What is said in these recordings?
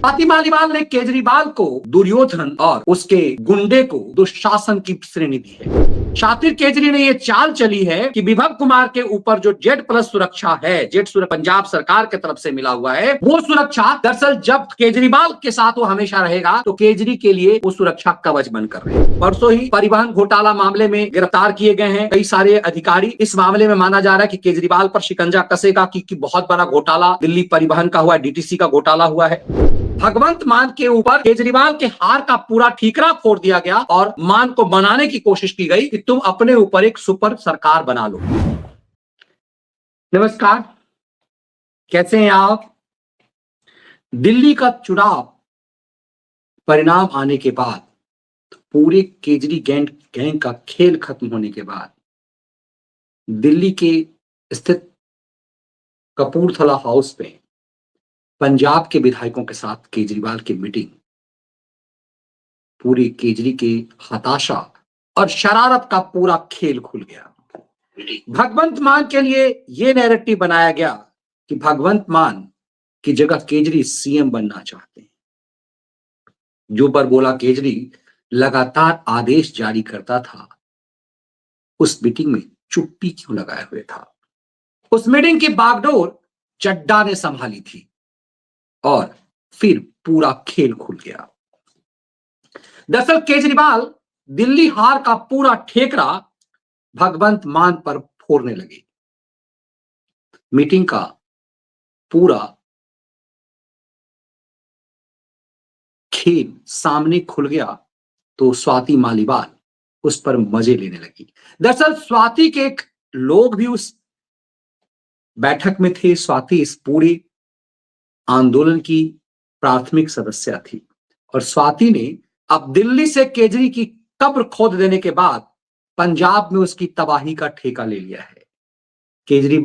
स्वाति मालीवाल ने केजरीवाल को दुर्योधन और उसके गुंडे को दुशासन की श्रेणी दी है। शातिर केजरी ने यह चाल चली है कि विभव कुमार के ऊपर जो जेड प्लस सुरक्षा है, जेड सुरक्षा पंजाब सरकार की तरफ से मिला हुआ है, वो सुरक्षा दरअसल जब केजरीवाल के साथ वो हमेशा रहेगा तो केजरी के लिए वो सुरक्षा कवच बनकर रहे। परसों ही परिवहन घोटाला मामले में गिरफ्तार किए गए हैं कई सारे अधिकारी। इस मामले में माना जा रहा है कि केजरीवाल पर शिकंजा कसेगा क्योंकि बहुत बड़ा घोटाला दिल्ली परिवहन का हुआ है, डीटीसी का घोटाला हुआ है। भगवंत मान के ऊपर केजरीवाल के हार का पूरा ठीकरा फोड़ दिया गया और मान को बनाने की कोशिश की गई कि तुम अपने ऊपर एक सुपर सरकार बना लो। नमस्कार, कैसे हैं आप? दिल्ली का चुनाव परिणाम आने के बाद, पूरे केजरी गैंग का खेल खत्म होने के बाद, दिल्ली के स्थित कपूरथला हाउस में पंजाब के विधायकों के साथ केजरीवाल की मीटिंग, पूरी केजरी के हताशा और शरारत का पूरा खेल खुल गया। भगवंत मान के लिए यह नैरेटिव बनाया गया कि भगवंत मान की जगह केजरी सीएम बनना चाहते हैं। जो पर बोला केजरी लगातार आदेश जारी करता था, उस मीटिंग में चुप्पी क्यों लगाए हुए था? उस मीटिंग की बागडोर चड्डा ने संभाली थी और फिर पूरा खेल खुल गया। दरअसल केजरीवाल दिल्ली हार का पूरा ठेकरा भगवंत मान पर फोड़ने लगे। मीटिंग का पूरा खेल सामने खुल गया तो स्वाति मालीवाल उस पर मजे लेने लगी। दरअसल स्वाति के एक लोग भी उस बैठक में थे। स्वाति इस पूरे आंदोलन की प्राथमिक सदस्य थी और स्वाति ने अब दिल्ली से केजरी की कब्र खोद देने के बाद पंजाब में उसकी तबाही का ठेका ले लिया है। केजरी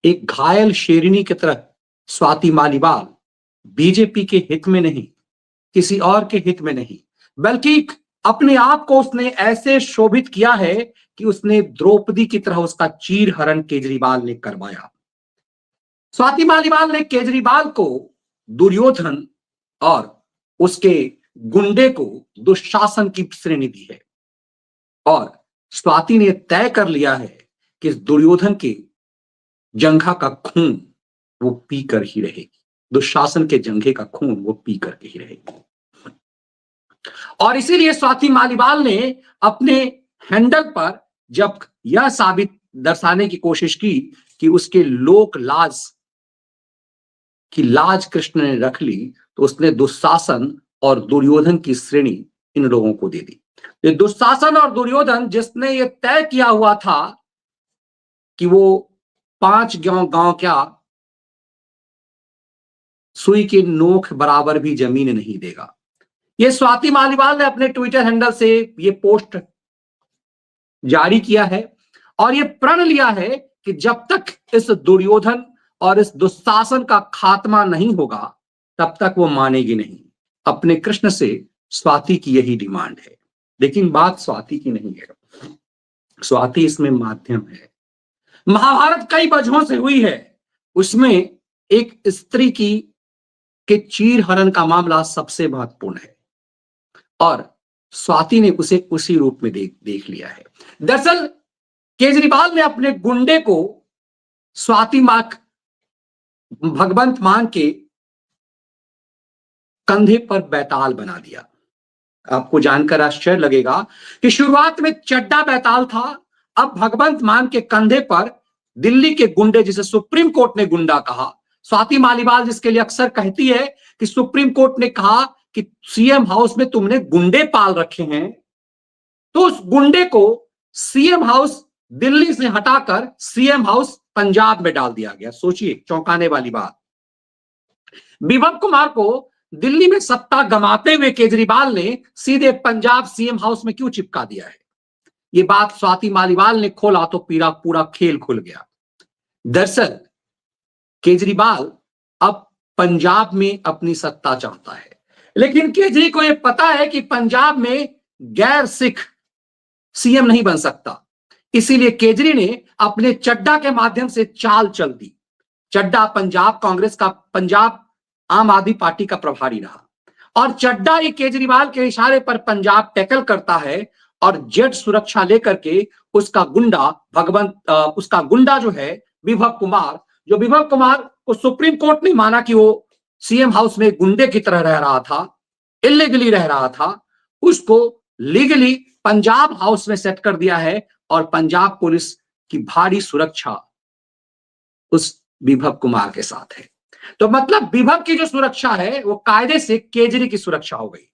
एक घायल शेरनी की तरह स्वाति मालीवाल बीजेपी के हित में नहीं, किसी और के हित में नहीं, बल्कि अपने आप को उसने ऐसे शोभित किया है कि उसने द्रौपदी की तरह उसका चीरहरण केजरीवाल ने करवाया। स्वाति मालीवाल ने केजरीवाल को दुर्योधन और उसके गुंडे को दुशासन की श्रेणी दी है और स्वाति ने तय कर लिया है कि इस दुर्योधन के जंघा का खून वो पी कर ही रहेगी, दुशासन के जंघे का खून वो पी करके ही रहेगी। और इसीलिए स्वाति मालीवाल ने अपने हैंडल पर जब यह साबित दर्शाने की कोशिश की कि उसके लोक लाज की लाज कृष्ण ने रख ली, तो उसने दुशासन और दुर्योधन की श्रेणी इन लोगों को दे दी। ये दुशासन और दुर्योधन जिसने ये तय किया हुआ था कि वो 5 गांव क्या सुई के नोक बराबर भी जमीन नहीं देगा। ये स्वाति मालीवाल ने अपने ट्विटर हैंडल से ये पोस्ट जारी किया है और ये प्रण लिया है कि जब तक इस दुर्योधन और इस दुशासन का खात्मा नहीं होगा तब तक वो मानेगी नहीं। अपने कृष्ण से स्वाति की यही डिमांड है। लेकिन बात स्वाति की नहीं है, स्वाति इसमें माध्यम है। महाभारत कई वजहों से हुई है, उसमें एक स्त्री की के चीरहरण का मामला सबसे महत्वपूर्ण है और स्वाति ने उसे उसी रूप में देख लिया है। दरअसल केजरीवाल ने अपने गुंडे को स्वाति भगवंत मान के कंधे पर बैताल बना दिया। आपको जानकर आश्चर्य लगेगा कि शुरुआत में चड्डा बैताल था, अब भगवंत मान के कंधे पर दिल्ली के गुंडे, जिसे सुप्रीम कोर्ट ने गुंडा कहा, स्वाति मालीवाल जिसके लिए अक्सर कहती है कि सुप्रीम कोर्ट ने कहा कि सीएम हाउस में तुमने गुंडे पाल रखे हैं, तो उस गुंडे को सीएम हाउस दिल्ली से हटाकर सीएम हाउस पंजाब में डाल दिया गया। सोचिए, चौंकाने वाली बात। विभव कुमार को दिल्ली में सत्ता गंवाते हुए केजरीवाल ने सीधे पंजाब सीएम हाउस में क्यों चिपका दिया है? ये बात स्वाति मालीवाल ने खोला तो पूरा खेल खुल गया। दरअसल केजरीवाल अब पंजाब में अपनी सत्ता चाहता है, लेकिन केजरी को यह पता है कि पंजाब में गैर सिख सीएम नहीं बन सकता। इसीलिए केजरी ने अपने चड्डा के माध्यम से चाल चल दी। चड्डा पंजाब कांग्रेस का, पंजाब आम आदमी पार्टी का प्रभारी रहा और चड्डा ही केजरीवाल के इशारे पर पंजाब टैकल करता है और जेट सुरक्षा लेकर के उसका गुंडा उसका गुंडा जो है विभव कुमार, जो विभव कुमार को सुप्रीम कोर्ट ने माना कि वो सीएम हाउस में गुंडे की तरह रह रहा था, इलीगली रह रहा था, उसको लीगली पंजाब हाउस में सेट कर दिया है और पंजाब पुलिस की भारी सुरक्षा उस विभव कुमार के साथ है। तो मतलब विभव की जो सुरक्षा है वो कायदे से केजरी की सुरक्षा हो गई।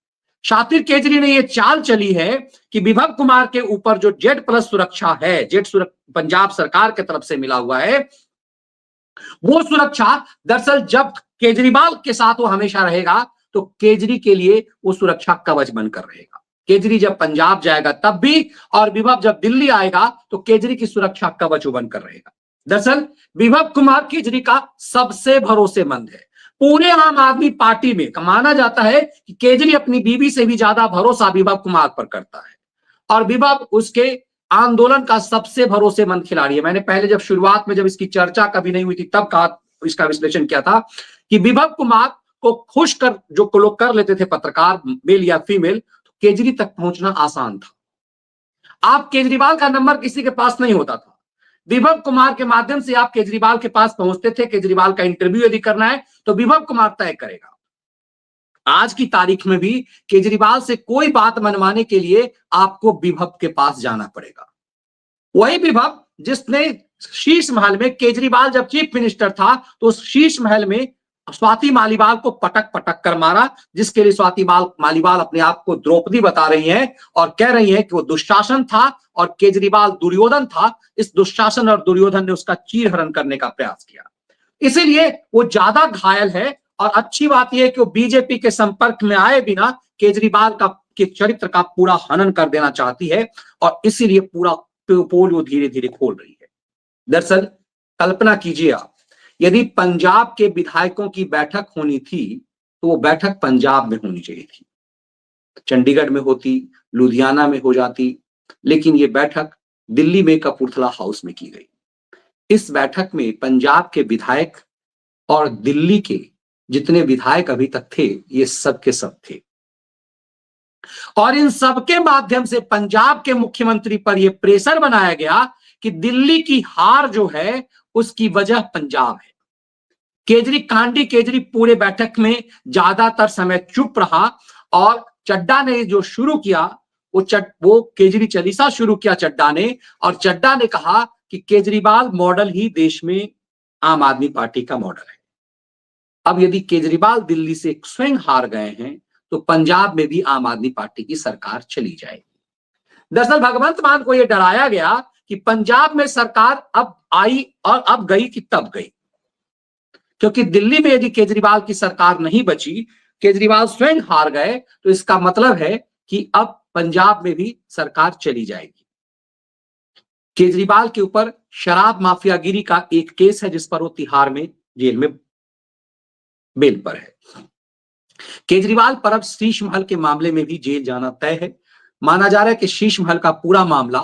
शातिर केजरी ने यह चाल चली है कि विभव कुमार के ऊपर जो जेड प्लस सुरक्षा है, पंजाब सरकार की तरफ से मिला हुआ है, वो सुरक्षा दरअसल जब केजरीवाल के साथ वो हमेशा रहेगा तो केजरी के लिए वो सुरक्षा कवच बनकर रहेगा। केजरी जब पंजाब जाएगा तब भी, और विभव जब दिल्ली आएगा तो केजरी की सुरक्षा कवच बनकर रहेगा। दरअसल विभव कुमार केजरी का सबसे भरोसेमंद है। पूरे आम आदमी पार्टी में माना जाता है कि केजरी अपनी बीवी से भी ज्यादा भरोसा विभव कुमार पर करता है और विभव उसके आंदोलन का सबसे भरोसेमंद खिलाड़ी है। मैंने पहले जब शुरुआत में जब इसकी चर्चा कभी नहीं हुई थी तब कहा, इसका विश्लेषण किया था कि विभव कुमार को खुश कर जो लोग कर लेते थे, पत्रकार मेल या फीमेल, तो केजरी तक पहुंचना आसान था। आप केजरीवाल का नंबर किसी के पास नहीं होता था, विभव कुमार के माध्यम से आप केजरीवाल के पास पहुंचते थे। केजरीवाल का इंटरव्यू यदि करना है तो विभव कुमार तय करेगा। आज की तारीख में भी केजरीवाल से कोई बात मनवाने के लिए आपको विभव के पास जाना पड़ेगा। वही विभव जिसने शीश महल में, केजरीवाल जब चीफ मिनिस्टर था तो उस शीश महल में स्वाति मालीवाल को पटक पटक कर मारा, जिसके लिए स्वाति मालीवाल अपने आप को द्रौपदी बता रही है और कह रही है कि वो दुशासन था और केजरीवाल दुर्योधन था। इस दुशासन और दुर्योधन ने उसका चीरहरण करने का प्रयास किया, इसीलिए वो ज्यादा घायल है। और अच्छी बात यह है कि वो बीजेपी के संपर्क में आए बिना केजरीवाल के चरित्र का पूरा हनन कर देना चाहती है और इसीलिए पूरा पोल वो धीरे धीरे खोल रही है। दरअसल कल्पना कीजिए आप, यदि पंजाब के विधायकों की बैठक होनी थी तो वो बैठक पंजाब में होनी चाहिए थी, चंडीगढ़ में होती, लुधियाना में हो जाती, लेकिन ये बैठक दिल्ली में कपूरथला हाउस में की गई। इस बैठक में पंजाब के विधायक और दिल्ली के जितने विधायक अभी तक थे ये सब के सब थे और इन सब के माध्यम से पंजाब के मुख्यमंत्री पर यह प्रेशर बनाया गया कि दिल्ली की हार जो है उसकी वजह पंजाब है। केजरी पूरे बैठक में ज्यादातर समय चुप रहा और चड्डा ने जो शुरू किया वो केजरी चालीसा शुरू किया चड्डा ने, और चड्डा ने कहा कि केजरीवाल मॉडल ही देश में आम आदमी पार्टी का मॉडल है। अब यदि केजरीवाल दिल्ली से स्वयं हार गए हैं तो पंजाब में भी आम आदमी पार्टी की सरकार चली जाएगी। दरअसल भगवंत मान को यह डराया गया कि पंजाब में सरकार अब आई और अब गई कि तब गई, क्योंकि दिल्ली में यदि केजरीवाल की सरकार नहीं बची, केजरीवाल स्वयं हार गए, तो इसका मतलब है कि अब पंजाब में भी सरकार चली जाएगी। केजरीवाल के ऊपर शराब माफियागिरी का एक केस है जिस पर वो तिहाड़ में जेल में बेल पर है। केजरीवाल पर अब शीश महल के मामले में भी जेल जाना तय है। माना जा रहा है कि शीश महल का पूरा मामला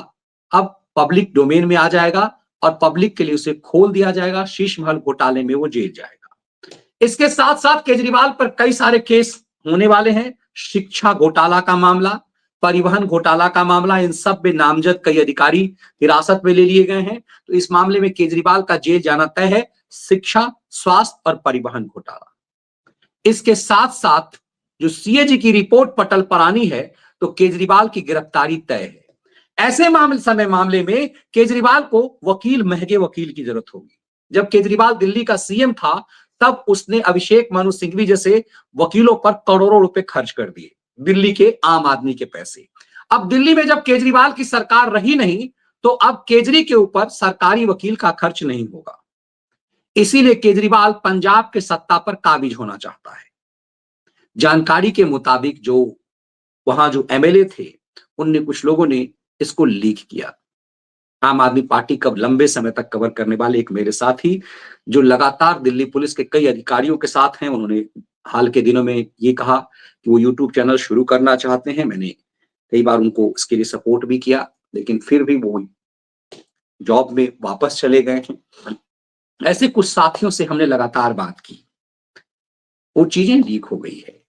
अब पब्लिक डोमेन में आ जाएगा और पब्लिक के लिए उसे खोल दिया जाएगा। शीश महल घोटाले में वो जेल जाएगा। इसके साथ साथ केजरीवाल पर कई सारे केस होने वाले हैं। शिक्षा घोटाला का मामला, परिवहन घोटाला का मामला, इन सब में नामजद कई अधिकारी हिरासत में ले लिए गए हैं। तो इस मामले में केजरीवाल का जेल जाना तय है। शिक्षा, स्वास्थ्य और परिवहन घोटाला। इसके साथ साथ जो सीएजी की रिपोर्ट पटल पर आनी है तो केजरीवाल की गिरफ्तारी तय है। ऐसे मामले में केजरीवाल को महंगे वकील की जरूरत होगी। जब केजरीवाल दिल्ली का सीएम था तब उसने अभिषेक मनु सिंघवी जैसे वकीलों पर करोड़ों रुपए खर्च कर दिए, दिल्ली के आम आदमी के पैसे। अब दिल्ली में जब केजरीवाल की सरकार रही नहीं तो अब केजरी के ऊपर सरकारी वकील का खर्च नहीं होगा। इसीलिए केजरीवाल पंजाब के सत्ता पर काबिज होना चाहता है। जानकारी के मुताबिक वहां जो एमएलए थे उनने कुछ लोगों ने इसको लीक किया। आम आदमी पार्टी का लंबे समय तक कवर करने वाले एक मेरे साथी जो लगातार दिल्ली पुलिस के कई अधिकारियों के साथ हैं, उन्होंने हाल के दिनों में ये कहा कि वो यूट्यूब चैनल शुरू करना चाहते हैं। मैंने कई बार उनको इसके लिए सपोर्ट भी किया, लेकिन फिर भी वो जॉब में वापस चले गए हैं। ऐसे कुछ साथियों से हमने लगातार बात की, वो चीजें लीक हो गई है।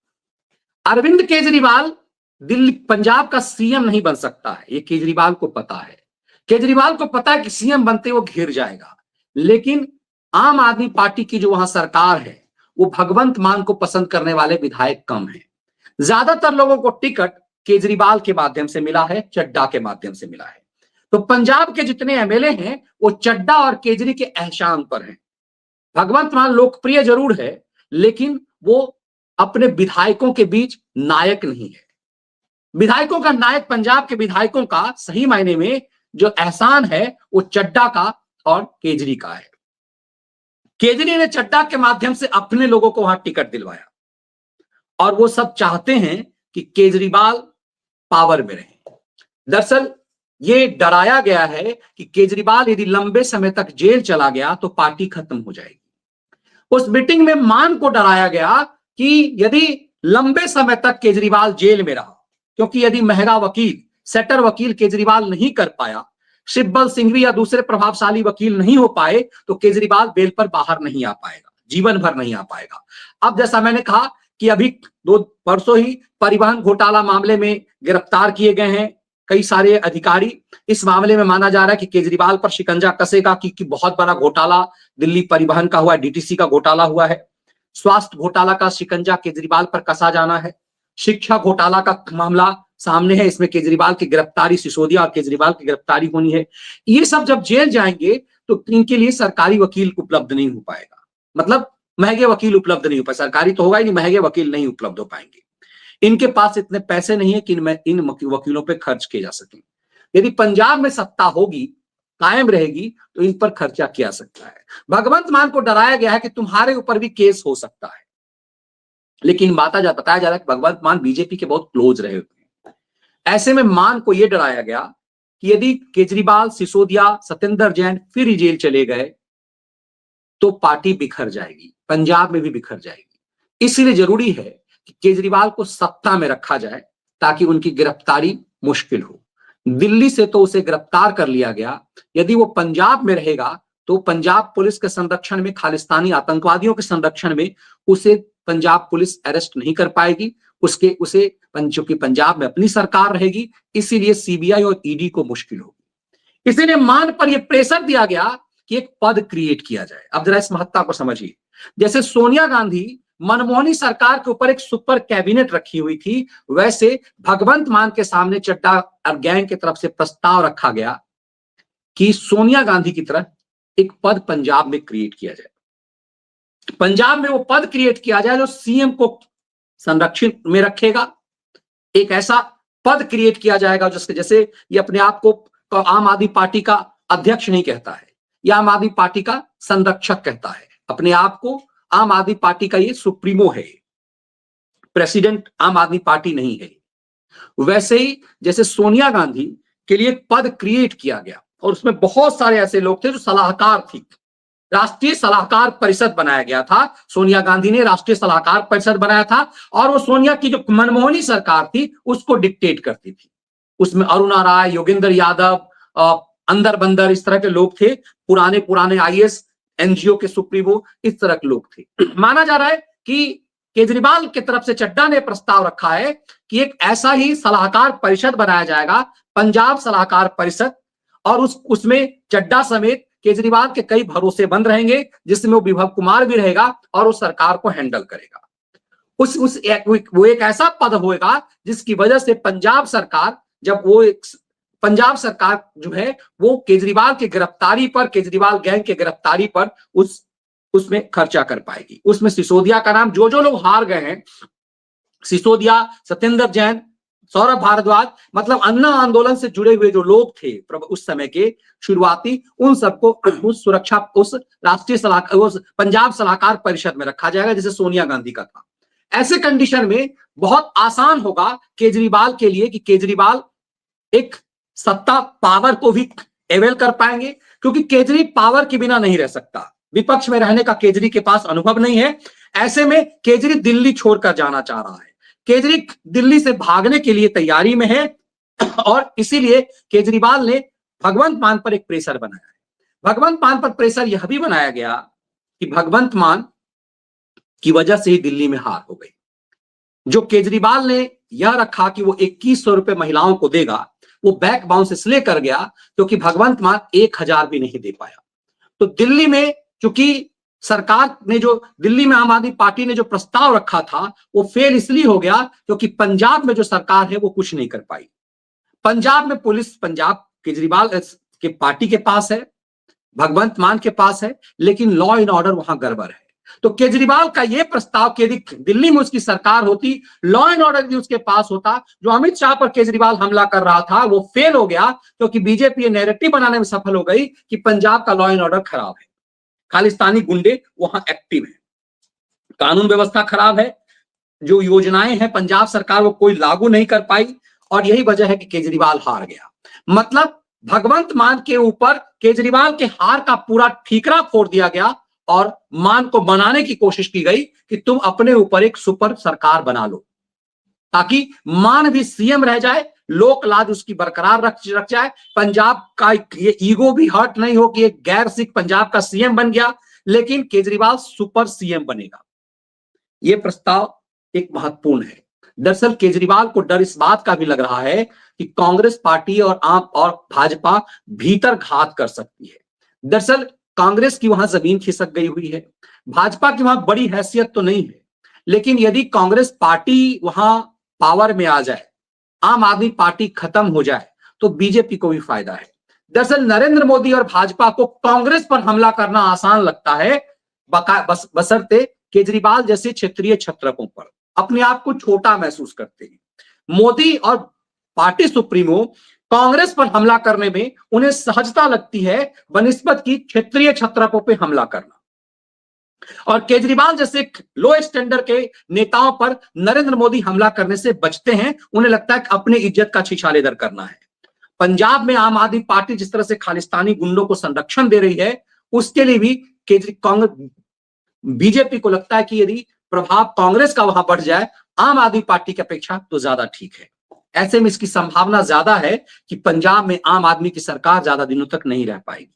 अरविंद केजरीवाल दिल्ली पंजाब का सीएम नहीं बन सकता है, ये केजरीवाल को पता है। केजरीवाल को पता है कि सीएम बनते वो घिर जाएगा, लेकिन आम आदमी पार्टी की जो वहां सरकार है वो भगवंत मान को पसंद करने वाले विधायक कम है। ज्यादातर लोगों को टिकट केजरीवाल के माध्यम से मिला है, चड्डा के माध्यम से मिला है। तो पंजाब के जितने एमएलए हैं वो चड्डा और केजरी के एहसान पर हैं। भगवंत मान लोकप्रिय जरूर है, लेकिन वो अपने विधायकों के बीच नायक नहीं है। विधायकों का नायक, पंजाब के विधायकों का सही मायने में जो एहसान है वो चड्डा का और केजरी का है। केजरी ने चड्डा के माध्यम से अपने लोगों को वहां टिकट दिलवाया और वो सब चाहते हैं कि केजरीवाल पावर में रहे। दरअसल ये डराया गया है कि केजरीवाल यदि लंबे समय तक जेल चला गया तो पार्टी खत्म हो जाएगी। उस मीटिंग में मान को डराया गया कि यदि लंबे समय तक केजरीवाल जेल में रहा, क्योंकि यदि महंगा वकील, सेटर वकील केजरीवाल नहीं कर पाया, शिवबल सिंघवी या दूसरे प्रभावशाली वकील नहीं हो पाए, तो केजरीवाल बेल पर बाहर नहीं आ पाएगा, जीवन भर नहीं आ पाएगा। अब जैसा मैंने कहा कि अभी परसों ही परिवहन घोटाला मामले में गिरफ्तार किए गए हैं कई सारे अधिकारी। इस मामले में माना जा रहा है कि केजरीवाल पर शिकंजा कसेगा कि बहुत बड़ा घोटाला दिल्ली परिवहन का हुआ है, डीटीसी का घोटाला हुआ है। स्वास्थ्य घोटाला का शिकंजा केजरीवाल पर कसा जाना है। शिक्षा घोटाला का मामला सामने है, इसमें केजरीवाल की गिरफ्तारी, सिसोदिया और केजरीवाल की गिरफ्तारी होनी है। ये सब जब जेल जाएंगे तो इनके लिए सरकारी वकील उपलब्ध नहीं हो पाएगा, मतलब महंगे वकील उपलब्ध नहीं हो पाए। सरकारी तो होगा ही नहीं, महंगे वकील नहीं उपलब्ध हो पाएंगे। इनके पास इतने पैसे नहीं है कि इन वकीलों पे खर्च किए जा सके। यदि पंजाब में सत्ता होगी, कायम रहेगी, तो इन पर खर्चा किया सकता है। भगवंत मान को डराया गया है कि तुम्हारे ऊपर भी केस हो सकता है, लेकिन बताया जा रहा है कि भगवंत मान बीजेपी के बहुत क्लोज रहे हुए हैं। ऐसे में मान को यह डराया गया कि यदि केजरीवाल, सिसोदिया, सत्येंद्र जैन फिर जेल चले गए तो पार्टी बिखर जाएगी, पंजाब में भी बिखर जाएगी। इसलिए जरूरी है कि केजरीवाल को सत्ता में रखा जाए ताकि उनकी गिरफ्तारी मुश्किल हो। दिल्ली से तो उसे गिरफ्तार कर लिया गया, यदि वो पंजाब में रहेगा तो पंजाब पुलिस के संरक्षण में, खालिस्तानी आतंकवादियों के संरक्षण में उसे पंजाब पुलिस अरेस्ट नहीं कर पाएगी। उसे चूंकि पंजाब में अपनी सरकार रहेगी, इसीलिए सीबीआई और ईडी को मुश्किल होगी। इसीलिए मान पर यह प्रेशर दिया गया कि एक पद क्रिएट किया जाए। अब जरा इस महत्ता को समझिए। जैसे सोनिया गांधी मनमोहनी सरकार के ऊपर एक सुपर कैबिनेट रखी हुई थी, वैसे भगवंत मान के सामने चड्डा और गैंग की तरफ से प्रस्ताव रखा गया कि सोनिया गांधी की तरह एक पद पंजाब में क्रिएट किया जाए। पंजाब में वो पद क्रिएट किया जाए जो सीएम को संरक्षित में रखेगा। एक ऐसा पद क्रिएट किया जाएगा जिसके, जैसे ये अपने आप को आम आदमी पार्टी का अध्यक्ष नहीं कहता है, या आम आदमी पार्टी का संरक्षक कहता है, अपने आप को आम आदमी पार्टी का ये सुप्रीमो है, प्रेसिडेंट आम आदमी पार्टी नहीं है। वैसे ही जैसे सोनिया गांधी के लिए एक पद क्रिएट किया गया और उसमें बहुत सारे ऐसे लोग थे जो सलाहकार थी, राष्ट्रीय सलाहकार परिषद बनाया गया था। सोनिया गांधी ने राष्ट्रीय सलाहकार परिषद बनाया था और वो सोनिया की जो मनमोहनी सरकार थी उसको डिक्टेट करती थी। उसमें अरुणा राय, योगेंद्र यादव, अंदर बंदर, इस तरह के लोग थे, पुराने आईएएस, एनजीओ के सुप्रीमो, इस तरह के लोग थे। माना जा रहा है कि केजरीवाल की तरफ से चड्डा ने प्रस्ताव रखा है कि एक ऐसा ही सलाहकार परिषद बनाया जाएगा, पंजाब सलाहकार परिषद, और उसमें चड्डा समेत केजरीवाल के कई भरोसेमंद रहेंगे, जिसमें वो विभव कुमार भी रहेगा और वो सरकार को हैंडल करेगा। वो एक ऐसा पद होगा जिसकी वजह से पंजाब सरकार, जब वो पंजाब सरकार जो है वो केजरीवाल की गिरफ्तारी पर, केजरीवाल गैंग की गिरफ्तारी पर उसमें खर्चा कर पाएगी। उसमें सिसोदिया का नाम, जो लोग हार गए हैं, सिसोदिया, सत्येंद्र जैन, सौरभ भारद्वाज, मतलब अन्ना आंदोलन से जुड़े हुए जो लोग थे उस समय के शुरुआती, उन सबको उस सुरक्षा, उस राष्ट्रीय सलाहकार, उस पंजाब सलाहकार परिषद में रखा जाएगा जैसे सोनिया गांधी का था। ऐसे कंडीशन में बहुत आसान होगा केजरीवाल के लिए कि केजरीवाल एक सत्ता, पावर को भी एवेल कर पाएंगे, क्योंकि केजरी पावर के बिना नहीं रह सकता। विपक्ष में रहने का केजरी के पास अनुभव नहीं है। ऐसे में केजरी दिल्ली छोड़कर जाना चाह रहा है, केजरी दिल्ली से भागने के लिए तैयारी में है, और इसीलिए केजरीवाल ने भगवंत मान पर एक प्रेशर बनाया है। भगवंत मान पर प्रेशर यह भी बनाया गया कि भगवंत मान की वजह से ही दिल्ली में हार हो गई। जो केजरीवाल ने यह रखा कि वो 2100 रुपए महिलाओं को देगा, वो बैक बाउंस इसलिए कर गया क्योंकि भगवंत मान 1000 भी नहीं दे पाया। तो दिल्ली में चूंकि सरकार ने जो दिल्ली में आम आदमी पार्टी ने जो प्रस्ताव रखा था वो फेल इसलिए हो गया क्योंकि पंजाब में जो सरकार है वो कुछ नहीं कर पाई। पंजाब में पुलिस पंजाब केजरीवाल के पार्टी के पास है, भगवंत मान के पास है, लेकिन लॉ एंड ऑर्डर वहां गड़बड़ है। तो केजरीवाल का यह प्रस्ताव कि यदि दिल्ली में उसकी सरकार होती, लॉ एंड ऑर्डर भी उसके पास होता, जो अमित शाह पर केजरीवाल हमला कर रहा था वो फेल हो गया क्योंकि बीजेपी ये नैरेटिव बनाने में सफल हो गई कि पंजाब का लॉ एंड ऑर्डर खराब है, खालिस्तानी गुंडे वहां एक्टिव है, कानून व्यवस्था खराब है, जो योजनाएं हैं पंजाब सरकार वो कोई लागू नहीं कर पाई, और यही वजह है कि केजरीवाल हार गया। मतलब भगवंत मान के ऊपर केजरीवाल के हार का पूरा ठीकरा फोड़ दिया गया और मान को बनाने की कोशिश की गई कि तुम अपने ऊपर एक सुपर सरकार बना लो ताकि मान भी सीएम रह जाए, लोक लाज उसकी बरकरार रख जाए, पंजाब का ये ईगो भी हर्ट नहीं हो कि एक गैर सिख पंजाब का सीएम बन गया, लेकिन केजरीवाल सुपर सीएम बनेगा। यह प्रस्ताव एक महत्वपूर्ण है। दरअसल केजरीवाल को डर इस बात का भी लग रहा है कि कांग्रेस पार्टी और आप और भाजपा भीतर घात कर सकती है। दरअसल कांग्रेस की वहां जमीन खिसक गई हुई है, भाजपा की वहां बड़ी हैसियत तो नहीं है, लेकिन यदि कांग्रेस पार्टी वहां पावर में आ जाए, आम आदमी पार्टी खत्म हो जाए, तो बीजेपी को भी फायदा है। दरअसल नरेंद्र मोदी और भाजपा को कांग्रेस पर हमला करना आसान लगता है, बशर्ते केजरीवाल जैसे क्षेत्रीय छत्रकों पर अपने आप को छोटा महसूस करते हैं। मोदी और पार्टी सुप्रीमो कांग्रेस पर हमला करने में उन्हें सहजता लगती है बनिस्बत की क्षेत्रीय छत्रकों पर हमला करना, और केजरीवाल जैसे लो स्टैंडर्ड के नेताओं पर नरेंद्र मोदी हमला करने से बचते हैं। उन्हें लगता है कि अपनी इज्जत का छिछालेदर करना है। पंजाब में आम आदमी पार्टी जिस तरह से खालिस्तानी गुंडों को संरक्षण दे रही है, उसके लिए भी कांग्रेस बीजेपी को लगता है कि यदि प्रभाव कांग्रेस का वहां बढ़ जाए आम आदमी पार्टी की अपेक्षा, तो ज्यादा ठीक है। ऐसे में इसकी संभावना ज्यादा है कि पंजाब में आम आदमी की सरकार ज्यादा दिनों तक नहीं रह पाएगी,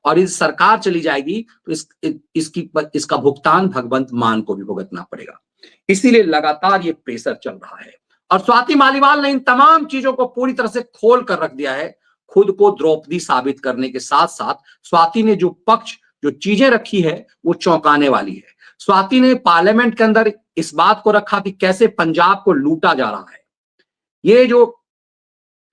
और इस सरकार चली जाएगी तो इसका भुगतान भगवंत मान को भी भुगतना पड़ेगा। इसीलिए लगातार ये प्रेशर चल रहा है, और स्वाति मालीवाल ने इन तमाम चीजों को पूरी तरह से खोल कर रख दिया है, खुद को द्रौपदी साबित करने के साथ साथ स्वाति ने जो चीजें रखी है वो चौंकाने वाली है। स्वाति ने पार्लियामेंट के अंदर इस बात को रखा कि कैसे पंजाब को लूटा जा रहा है, ये जो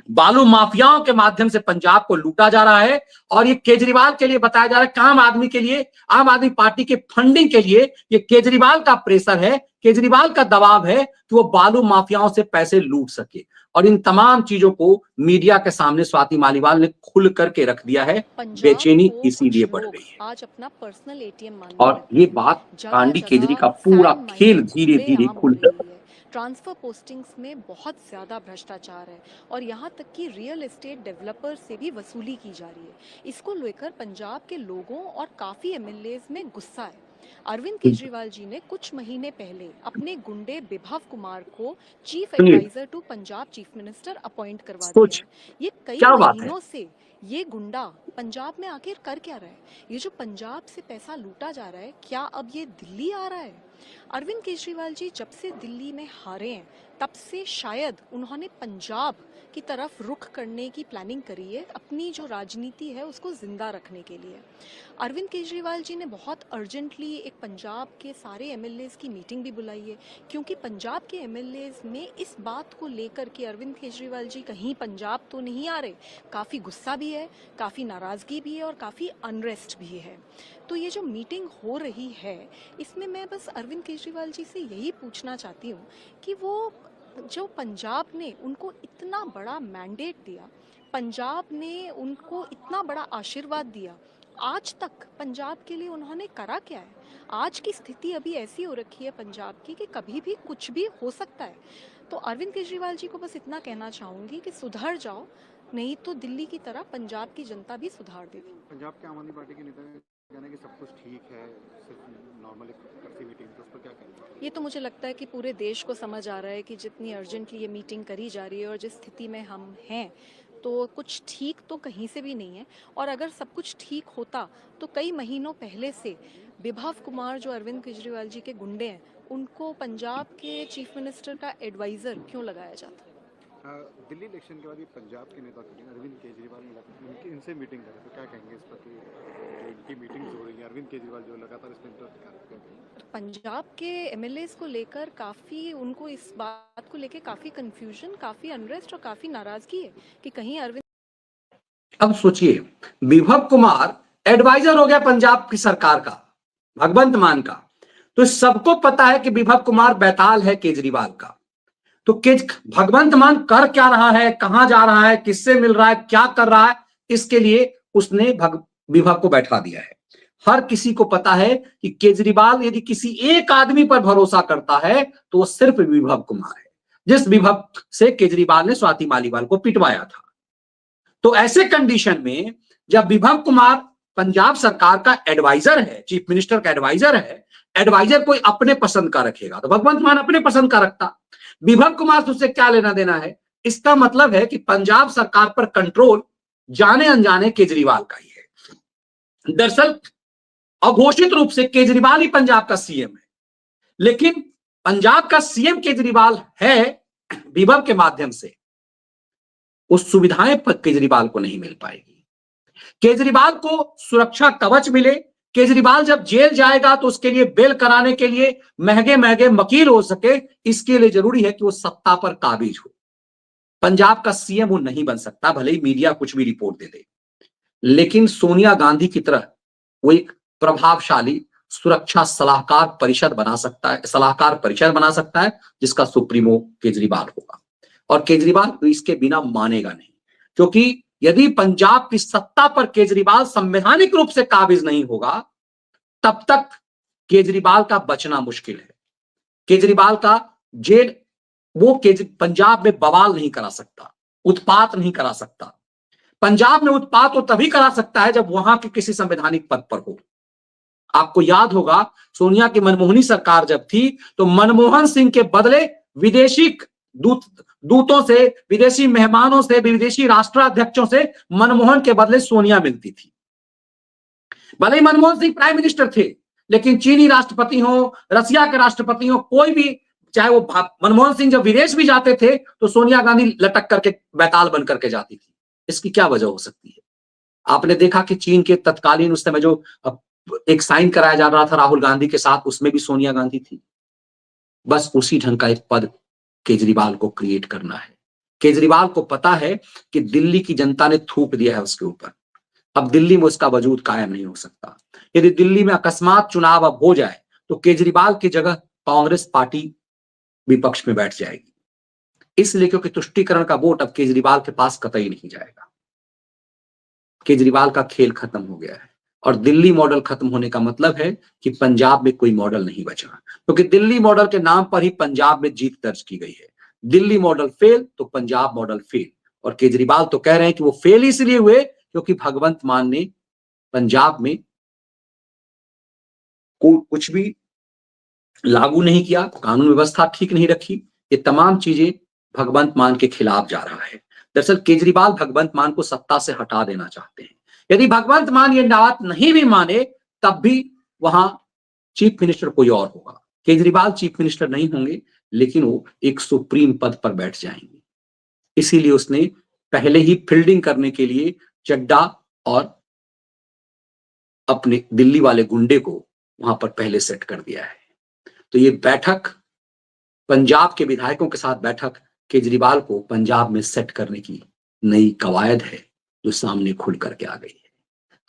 बालू माफियाओं के माध्यम से पंजाब को लूटा जा रहा है, और ये केजरीवाल के लिए बताया जा रहा है, आम आदमी के लिए, आम आदमी पार्टी के फंडिंग के लिए ये केजरीवाल का प्रेशर है, केजरीवाल का दबाव है कि वो बालू माफियाओं से पैसे लूट सके। और इन तमाम चीजों को मीडिया के सामने स्वाति मालीवाल ने खुल करके रख दिया है, बेचैनी इसीलिए बढ़ रही है। आज अपना पर्सनल एटीएम और ये बात कांडी केजरी का पूरा खेल धीरे धीरे खुल रहा है। ट्रांसफर पोस्टिंग्स में बहुत ज़्यादा भ्रष्टाचार है, और यहाँ तक कि रियल एस्टेट डेवलपर से भी वसूली की जा रही है। इसको लेकर पंजाब के लोगों और काफ़ी एमएलएज में गुस्सा है। अरविंद केजरीवाल जी ने कुछ महीने पहले अपने गुंडे बिभव कुमार को chief adviser to Punjab chief minister appoint करवा दिया है। ये कई महीनों से ये गुंडा पंजाब में आखिर कर क्या रहा है? ये जो पंजाब से पैसा लूटा जा रहा है, क्या अब ये दिल्ली आ रहा है? अरविंद केजरीवाल जी जब से दिल्ली में हारे हैं, तब से शायद उन्होंने पंजाब की तरफ रुख करने की प्लानिंग करी है, अपनी जो राजनीति है उसको जिंदा रखने के लिए। अरविंद केजरीवाल जी ने बहुत अर्जेंटली एक पंजाब के सारे एमएलएज की मीटिंग भी बुलाई है, क्योंकि पंजाब के एमएलएज में इस बात को लेकर कि अरविंद केजरीवाल जी कहीं पंजाब तो नहीं आ रहे, काफ़ी गुस्सा भी है, काफ़ी नाराज़गी भी है और काफ़ी अनरेस्ट भी है। तो ये जो मीटिंग हो रही है, इसमें मैं बस अरविंद केजरीवाल जी से यही पूछना चाहती हूँ कि वो जो पंजाब ने उनको इतना बड़ा मैंडेट दिया, पंजाब ने उनको इतना बड़ा आशीर्वाद दिया, आज तक पंजाब के लिए उन्होंने करा क्या है? आज की स्थिति अभी ऐसी हो रखी है पंजाब की कि कभी भी कुछ भी हो सकता है। तो अरविंद केजरीवाल जी को बस इतना कहना चाहूँगी कि सुधर जाओ, नहीं तो दिल्ली की तरह पंजाब की जनता भी सुधार देगी। पंजाब के आम आदमी पार्टी के नेता कहना है कि सब कुछ ठीक है, सिर्फ नॉर्मल करती मीटिंग, तो उस पर क्या कहना है? ये तो मुझे लगता है कि पूरे देश को समझ आ रहा है कि जितनी अर्जेंटली ये मीटिंग करी जा रही है और जिस स्थिति में हम हैं, तो कुछ ठीक तो कहीं से भी नहीं है। और अगर सब कुछ ठीक होता तो कई महीनों पहले से बिभव कुमार जो अरविंद केजरीवाल जी के गुंडे हैं, उनको पंजाब के चीफ मिनिस्टर का एडवाइजर क्यों लगाया जाता? दिल्ली इलेक्शन के बाद ये पंजाब के नेता अरविंद केजरीवाल इनसे मीटिंग करे, तो क्या कहेंगे इस पर कि जो इनकी मीटिंग्स हो रही हैं, अरविंद केजरीवाल जो लगातार इसमें इंटरेस्ट करते हैं? पंजाब के एमएलएस को लेकर काफ़ी उनको इस बात को लेकर काफ़ी कंफ्यूजन, काफ़ी अनरेस्ट और काफ़ी नाराजगी है कि कहीं अरविंद। अब सोचिए, विभव कुमार एडवाइजर हो गया पंजाब की सरकार का, भगवंत मान का। तो सबको पता है कि विभव कुमार बैताल है केजरीवाल का। तो भगवंत मान कर क्या रहा है, कहां जा रहा है, किससे मिल रहा है, क्या कर रहा है, इसके लिए उसने विभव को बैठा दिया है। हर किसी को पता है कि केजरीवाल यदि किसी एक आदमी पर भरोसा करता है तो वो सिर्फ विभव कुमार है, जिस विभव से केजरीवाल ने स्वाति मालीवाल को पिटवाया था। तो ऐसे कंडीशन में जब विभव कुमार पंजाब सरकार का एडवाइजर है, चीफ मिनिस्टर का एडवाइजर है, एडवाइजर कोई अपने पसंद का रखेगा तो भगवंत मान अपने पसंद का रखता। विभव कुमार से उससे क्या लेना देना है? इसका मतलब है कि पंजाब सरकार पर कंट्रोल जाने अनजाने केजरीवाल का ही है। दरअसल अघोषित रूप से केजरीवाल ही पंजाब का सीएम है, लेकिन पंजाब का सीएम केजरीवाल है विभव के माध्यम से, उस सुविधाएं पर केजरीवाल को नहीं मिल पाएगी। केजरीवाल को सुरक्षा कवच मिले, केजरीवाल जब जेल जाएगा तो उसके लिए बेल कराने के लिए महंगे महंगे वकील हो सके, इसके लिए जरूरी है कि वो सत्ता पर काबिज हो। पंजाब का सीएम वो नहीं बन सकता, भले ही मीडिया कुछ भी रिपोर्ट दे दे, लेकिन सोनिया गांधी की तरह वो एक प्रभावशाली सुरक्षा सलाहकार परिषद बना सकता है, जिसका सुप्रीमो केजरीवाल होगा। और केजरीवाल इसके बिना मानेगा नहीं, क्योंकि यदि पंजाब की सत्ता पर केजरीवाल संवैधानिक रूप से काबिज नहीं होगा, तब तक केजरीवाल का बचना मुश्किल है। केजरीवाल का जेल, वो पंजाब में बवाल नहीं करा सकता, उत्पात नहीं करा सकता। पंजाब में उत्पात वो तभी करा सकता है जब वहां के किसी संवैधानिक पद पर हो। आपको याद होगा, सोनिया की मनमोहनी सरकार जब थी तो मनमोहन सिंह के बदले विदेशी दूतों से, विदेशी मेहमानों से, विदेशी राष्ट्राध्यक्षों से मनमोहन के बदले सोनिया मिलती थी। भले ही मनमोहन सिंह प्राइम मिनिस्टर थे, लेकिन चीनी राष्ट्रपति हो, रसिया के राष्ट्रपति हो, कोई भी, चाहे वो मनमोहन सिंह जब विदेश भी जाते थे तो सोनिया गांधी लटक करके बैताल बन करके जाती थी। इसकी क्या वजह हो सकती है? आपने देखा कि चीन के तत्कालीन उस समय जो एक साइन कराया जा रहा था राहुल गांधी के साथ, उसमें भी सोनिया गांधी थी। बस उसी ढंग का एक पद केजरीवाल को क्रिएट करना है। केजरीवाल को पता है कि दिल्ली की जनता ने थूक दिया है उसके ऊपर, अब दिल्ली में उसका वजूद कायम नहीं हो सकता। यदि दिल्ली में अकस्मात चुनाव अब हो जाए तो केजरीवाल की जगह कांग्रेस पार्टी विपक्ष में बैठ जाएगी, इसलिए क्योंकि तुष्टीकरण का वोट अब केजरीवाल के पास कतई नहीं जाएगा। केजरीवाल का खेल खत्म हो गया है, और दिल्ली मॉडल खत्म होने का मतलब है कि पंजाब में कोई मॉडल नहीं बचा, क्योंकि दिल्ली मॉडल के नाम पर ही पंजाब में जीत दर्ज की गई है। दिल्ली मॉडल फेल तो पंजाब मॉडल फेल, और केजरीवाल तो कह रहे हैं कि वो फेल इसलिए हुए क्योंकि भगवंत मान ने पंजाब में कुछ भी लागू नहीं किया, कानून व्यवस्था ठीक नहीं रखी। ये तमाम चीजें भगवंत मान के खिलाफ जा रहा है। दरअसल केजरीवाल भगवंत मान को सत्ता से हटा देना चाहते हैं। यदि भगवंत मान ये बात नहीं भी माने, तब भी वहां चीफ मिनिस्टर कोई और होगा। केजरीवाल चीफ मिनिस्टर नहीं होंगे, लेकिन वो एक सुप्रीम पद पर बैठ जाएंगे। इसीलिए उसने पहले ही फील्डिंग करने के लिए चड्डा और अपने दिल्ली वाले गुंडे को वहां पर पहले सेट कर दिया है। तो ये बैठक, पंजाब के विधायकों के साथ बैठक, केजरीवाल को पंजाब में सेट करने की नई कवायद है जो सामने खुल करके आ गई है।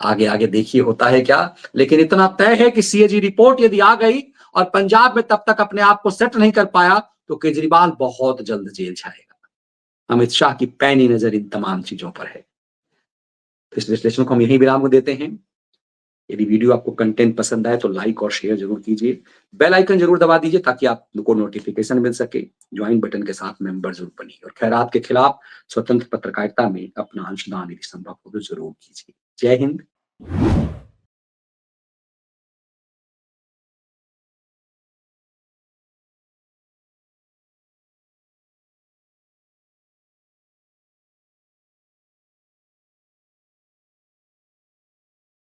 आगे आगे देखिए होता है क्या, लेकिन इतना तय है कि सीएजी रिपोर्ट यदि आ गई और पंजाब में तब तक अपने आप को सेट नहीं कर पाया तो केजरीवाल बहुत जल्द जेल जाएगा। अमित शाह की पैनी नजर इन तमाम चीजों पर है। इस विश्लेषण को हम यही विराम देते हैं। यदि वीडियो आपको कंटेंट पसंद आए तो लाइक और शेयर जरूर कीजिए, बेल आइकन जरूर दबा दीजिए ताकि आपको नोटिफिकेशन मिल सके। ज्वाइन बटन के साथ मेंबर जरूर बनिए, और खैरात के खिलाफ स्वतंत्र पत्रकारिता में अपना अंशदान यदि संभव हो तो जरूर कीजिए। जय हिंद।